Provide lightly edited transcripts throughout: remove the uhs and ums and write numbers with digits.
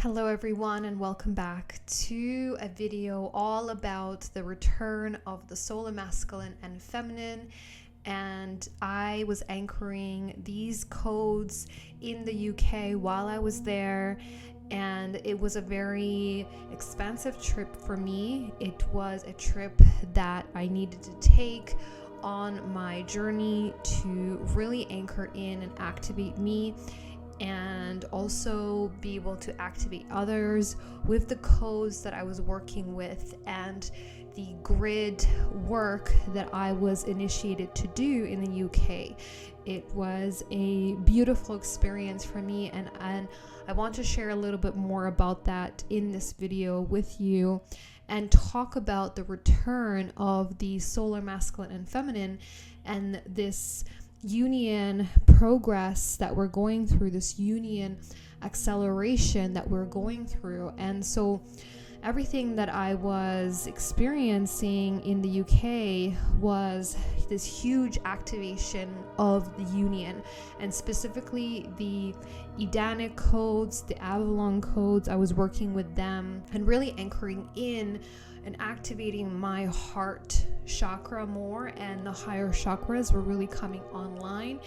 Hello everyone, and welcome back to a video all about the return of the solar masculine and feminine. And I was anchoring these codes in the UK while I was there, and it was a very expansive trip for me. It was a trip that I needed to take on my journey to really anchor in and activate me, and also be able to activate others with the codes that I was working with and the grid work that I was initiated to do in the UK. It was a beautiful experience for me, and I want to share a little bit more about that in this video with you and talk about the return of the solar masculine and feminine and this union progress that we're going through, this union acceleration that we're going through. And so everything that I was experiencing in the UK was this huge activation of the union, and specifically the Edanic codes, the Avalon codes. I was working with them and really anchoring in and activating my heart chakra more, and the higher chakras were really coming online.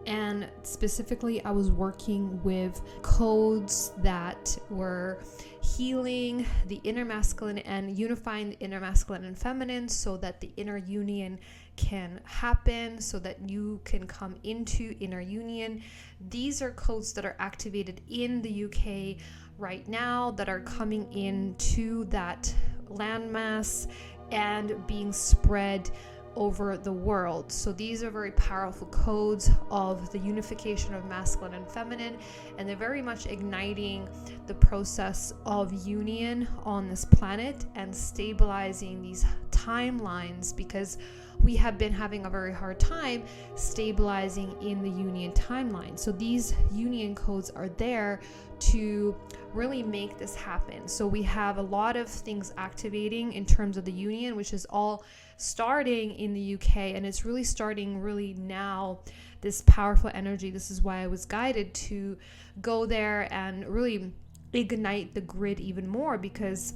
And specifically, I was working with codes that were healing the inner masculine and unifying the inner masculine and feminine so that the inner union can happen, so that you can come into inner union. These are codes that are activated in the UK right now, that are coming into that landmass and being spread over the world. So these are very powerful codes of the unification of masculine and feminine, and they're very much igniting the process of union on this planet and stabilizing these timelines, because we have been having a very hard time stabilizing in the union timeline. So these union codes are there to really make this happen. So we have a lot of things activating in terms of the union, which is all starting in the UK, and it's really starting really now, this powerful energy. This is why I was guided to go there and really ignite the grid even more, because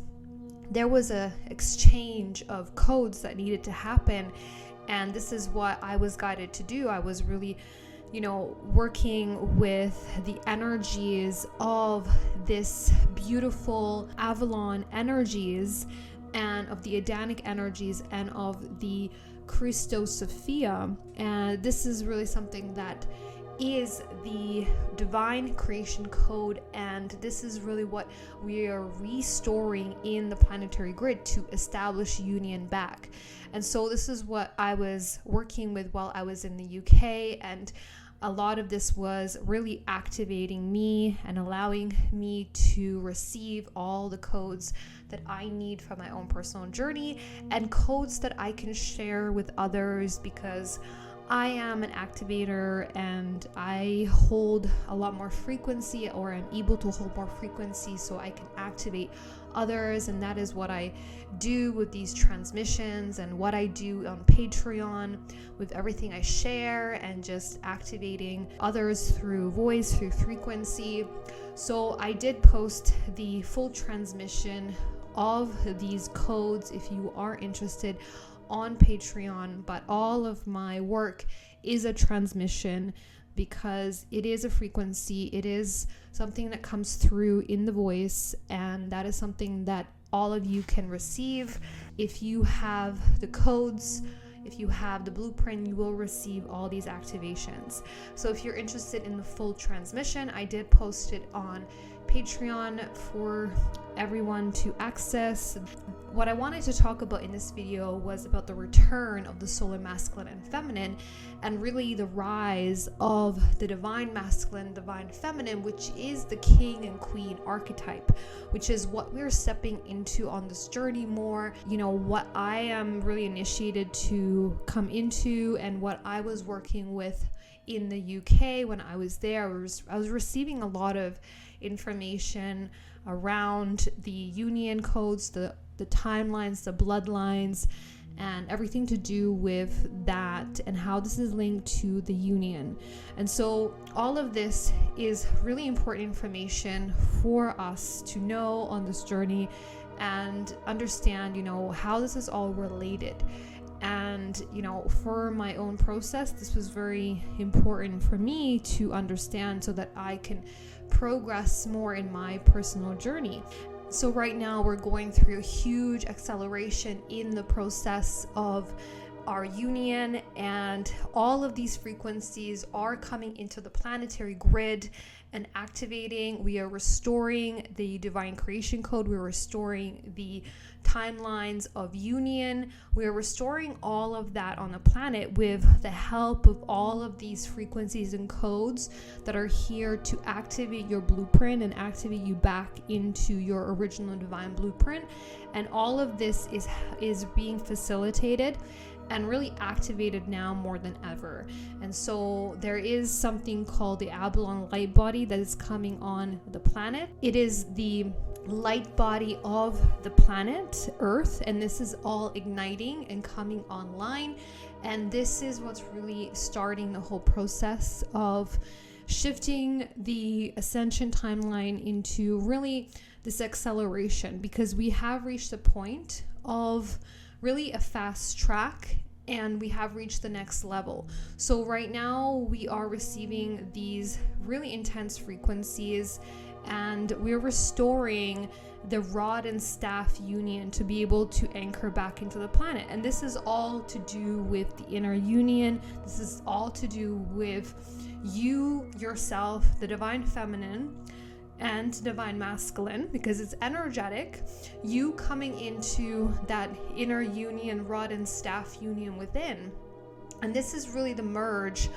there was a exchange of codes that needed to happen, and this is what I was guided to do. I was really working with the energies of this beautiful Avalon energies, and of the Adanic energies, and of the Christos Sophia. And this is really something that is the divine creation code, and this is really what we are restoring in the planetary grid to establish union back. And so this is what I was working with while I was in the UK, and a lot of this was really activating me and allowing me to receive all the codes that I need from my own personal journey, and codes that I can share with others, because I am an activator and I hold a lot more frequency, or I'm able to hold more frequency so I can activate others. And that is what I do with these transmissions and what I do on Patreon with everything I share, and just activating others through voice, through frequency. So I did post the full transmission of these codes if you are interested on Patreon, but all of my work is a transmission, because it is a frequency, it is something that comes through in the voice, and that is something that all of you can receive. If you have the codes, if you have the blueprint, you will receive all these activations. So if you're interested in the full transmission, I did post it on Patreon for everyone to access. What I wanted to talk about in this video was about the return of the solar masculine and feminine, and really the rise of the divine masculine, divine feminine, which is the king and queen archetype, which is what we're stepping into on this journey more. What I am really initiated to come into, and what I was working with in the UK when I was there. I was receiving a lot of information around the union codes, the timelines, the bloodlines, and everything to do with that and how this is linked to the union. And so all of this is really important information for us to know on this journey and understand, how this is all related. And, for my own process, this was very important for me to understand so that I can progress more in my personal journey. So right now we're going through a huge acceleration in the process of our union, and all of these frequencies are coming into the planetary grid and activating. We are restoring the divine creation code. We're restoring the timelines of union. We're restoring all of that on the planet with the help of all of these frequencies and codes that are here to activate your blueprint and activate you back into your original divine blueprint. And all of this is being facilitated and really activated now more than ever. And so there is something called the Avalon light body that is coming on the planet. It is the light body of the planet Earth, and this is all igniting and coming online. And this is what's really starting the whole process of shifting the ascension timeline into really this acceleration, because we have reached a point of really a fast track, and we have reached the next level. So right now we are receiving these really intense frequencies, and we're restoring the rod and staff union to be able to anchor back into the planet. And this is all to do with the inner union. This is all to do with you, yourself, the divine feminine and divine masculine, because it's energetic, you coming into that inner union, rod and staff union within. And this is really the merge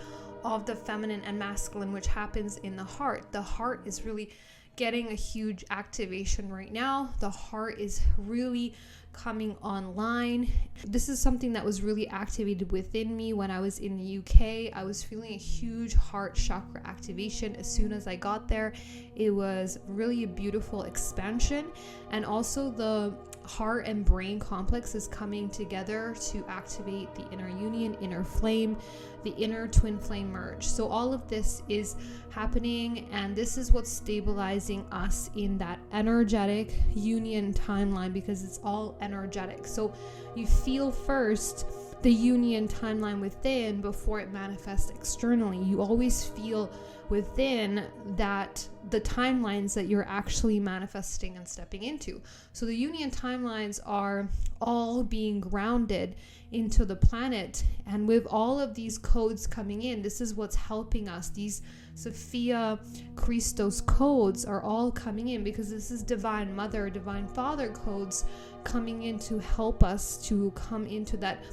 of the feminine and masculine, which happens in the heart. The heart is really getting a huge activation right now. The heart is really coming online. This is something that was really activated within me when I was in the UK. I was feeling a huge heart chakra activation as soon as I got there. It was really a beautiful expansion, and also the heart and brain complex is coming together to activate the inner union, inner flame, the inner twin flame merge. So all of this is happening, and this is what's stabilizing us in that energetic union timeline, because it's all energetic. So you feel first the union timeline within before it manifests externally. You always feel within that the timelines that you're actually manifesting and stepping into. So the union timelines are all being grounded into the planet, and with all of these codes coming in, this is what's helping us. These Sophia Christos codes are all coming in, because this is divine mother, divine father codes coming in to help us to come into that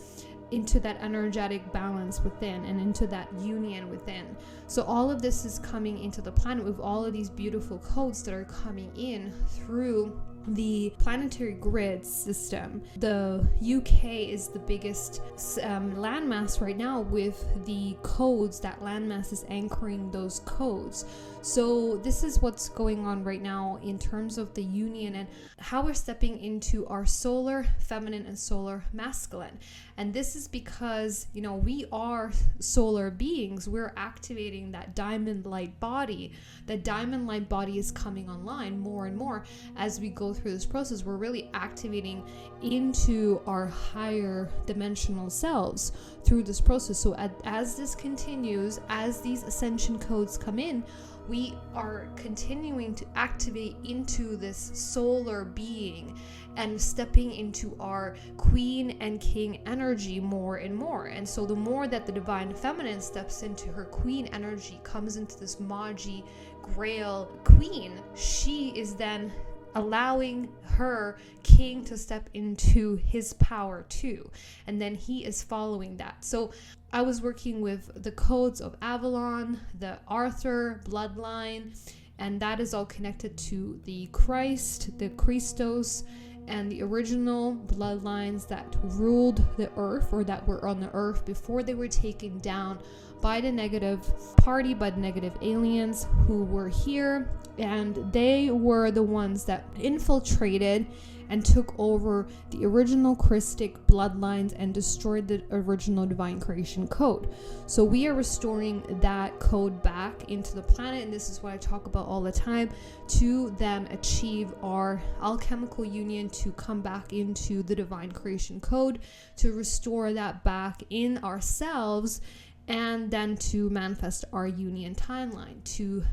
energetic balance within and into that union within. So all of this is coming into the planet with all of these beautiful codes that are coming in through the planetary grid system. The UK is the biggest landmass right now with the codes. That landmass is anchoring those codes. So this is what's going on right now in terms of the union and how we're stepping into our solar feminine and solar masculine. And this is because, we are solar beings. We're activating that diamond light body. The diamond light body is coming online more and more as we go through this process. We're really activating into our higher dimensional selves through this process. So as this continues, as these ascension codes come in, we are continuing to activate into this solar being and stepping into our queen and king energy more and more. And so the more that the divine feminine steps into her queen energy, comes into this Magi Grail queen, she is then allowing her king to step into his power too, and then he is following that. So I was working with the codes of Avalon, the Arthur bloodline, and that is all connected to the Christ, the Christos, and the original bloodlines that ruled the earth, or that were on the earth before they were taken down by the negative party, by the negative aliens who were here, and they were the ones that infiltrated and took over the original Christic bloodlines and destroyed the original divine creation code. So we are restoring that code back into the planet, and this is what I talk about all the time, to then achieve our alchemical union, to come back into the divine creation code, to restore that back in ourselves, and then to manifest our union timeline, to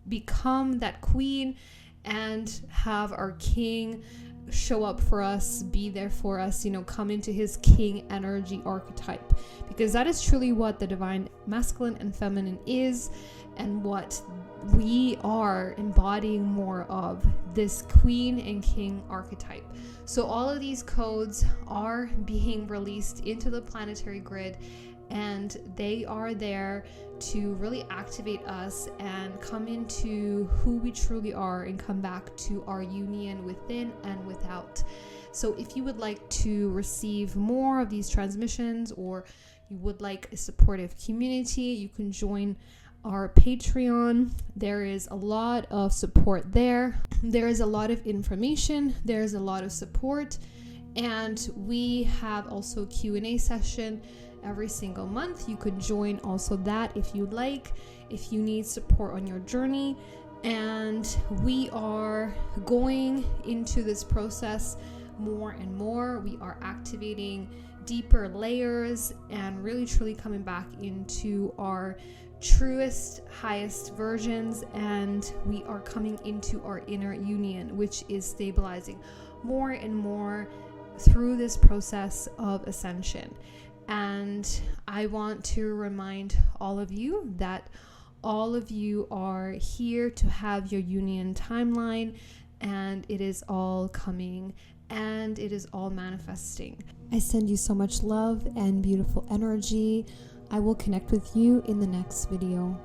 become that queen and have our king show up for us, be there for us, come into his king energy archetype, because that is truly what the divine masculine and feminine is, and what we are embodying more of, this queen and king archetype. So all of these codes are being released into the planetary grid, and they are there to really activate us and come into who we truly are and come back to our union within and without. So if you would like to receive more of these transmissions, or you would like a supportive community, you can join our Patreon. There is a lot of support there. There is a lot of information. There is a lot of support. And we have also a Q&A session every single month. You could join also that if you'd like, if you need support on your journey. And we are going into this process more and more. We are activating deeper layers and really truly coming back into our truest, highest versions, and we are coming into our inner union, which is stabilizing more and more through this process of ascension. And I want to remind all of you that all of you are here to have your union timeline, and it is all coming and it is all manifesting. I send you so much love and beautiful energy. I will connect with you in the next video.